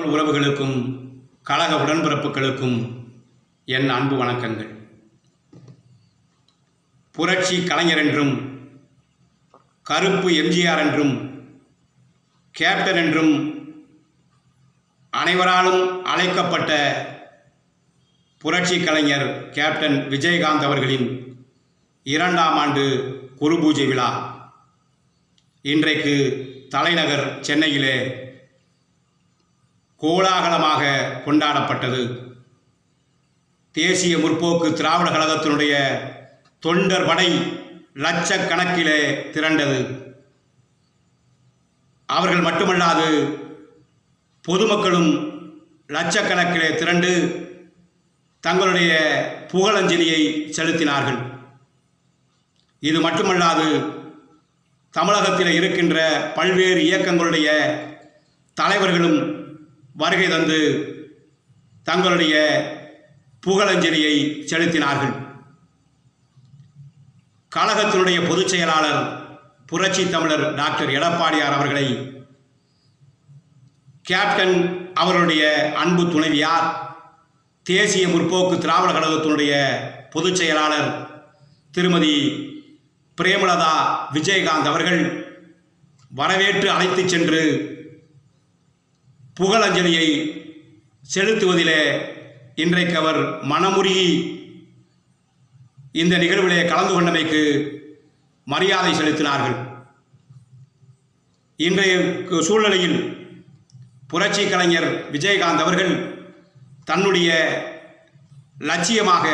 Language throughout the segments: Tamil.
தமிழ் உறவுகளுக்கும் கழக உடன்பிறப்புகளுக்கும் என் அன்பு வணக்கங்கள். புரட்சி கலைஞர் என்றும் கருப்பு எம்ஜிஆர் என்றும் கேப்டன் என்றும் அனைவராலும் அழைக்கப்பட்ட புரட்சி கலைஞர் கேப்டன் விஜயகாந்த் அவர்களின் 2ஆம் ஆண்டு குரு பூஜை விழா இன்றைக்கு தலைநகர் சென்னையிலே கோலாகலமாக கொண்டாடப்பட்டது. தேசிய முற்போக்கு திராவிட கழகத்தினுடைய தொண்டர் படை லட்சக்கணக்கிலே திரண்டது. அவர்கள் மட்டுமல்லாது பொதுமக்களும் லட்சக்கணக்கிலே திரண்டு தங்களுடைய புகழஞ்சலியை செலுத்தினார்கள். இது மட்டுமல்லாது தமிழகத்தில் இருக்கின்ற பல்வேறு இயக்கங்களுடைய தலைவர்களும் வருகை தந்து தங்களுடைய புகழஞ்சலியை செலுத்தினார்கள். கழகத்தினுடைய பொதுச் செயலாளர் புரட்சி தமிழர் டாக்டர் எடப்பாடியார் அவர்களை கேப்டன் அவர்களுடைய அன்பு துணைவியார் தேசிய முற்போக்கு திராவிட கழகத்தினுடைய பொதுச் செயலாளர் திருமதி பிரேமலதா விஜயகாந்த் அவர்கள் வரவேற்று அழைத்து சென்று புகழஞ்சலியை செலுத்துவதிலே இன்றைக்கு அவர் மனமுருகி இந்த நிகழ்விலே கலந்து கொண்டமைக்கு மரியாதை செலுத்தினார்கள். இன்றைய சூழ்நிலையில் புரட்சி கலைஞர் விஜயகாந்த் அவர்கள் தன்னுடைய லட்சியமாக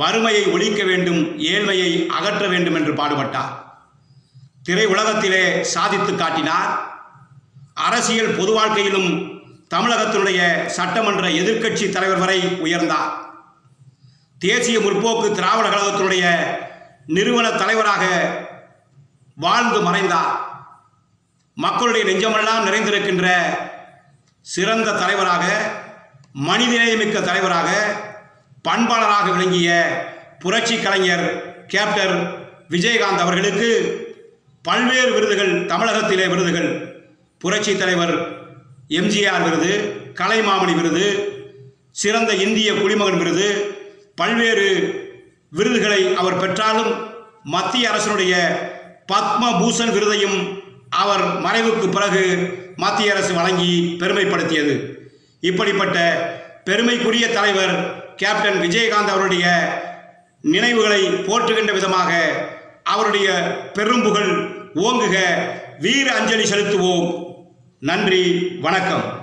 வறுமையை ஒழிக்க வேண்டும், ஏழ்மையை அகற்ற வேண்டும் என்று பாடுபட்டார். திரை உலகத்திலே சாதித்து காட்டினார். அரசியல் பொது வாழ்க்கையிலும் தமிழகத்தினுடைய சட்டமன்ற எதிர்க்கட்சி தலைவர் வரை உயர்ந்தார். தேசிய முற்போக்கு திராவிட கழகத்தினுடைய நிறுவன தலைவராக வாழ்ந்து மறைந்தார். மக்களுடைய நெஞ்சமெல்லாம் நிறைந்திருக்கின்ற சிறந்த தலைவராக, மனிதநேயமிக்க தலைவராக, பண்பாளராக விளங்கிய புரட்சி கலைஞர் கேப்டன் விஜயகாந்த் அவர்களுக்கு பல்வேறு விருதுகள், தமிழகத்திலே விருதுகள், புரட்சி தலைவர் எம்ஜிஆர் விருது, கலைமாமணி விருது, சிறந்த இந்திய குடிமகன் விருது, பல்வேறு விருதுகளை அவர் பெற்றாலும் மத்திய அரசினுடைய பத்மபூஷன் விருதையும் அவர் மறைவுக்கு பிறகு மத்திய அரசு வழங்கி பெருமைப்படுத்தியது. இப்படிப்பட்ட பெருமைக்குரிய தலைவர் கேப்டன் விஜயகாந்த் அவருடைய நினைவுகளை போற்றுகின்ற விதமாக அவருடைய பெரும்புகழ் ஓங்குக, வீர அஞ்சலி செலுத்துவோம். நன்றி, வணக்கம்.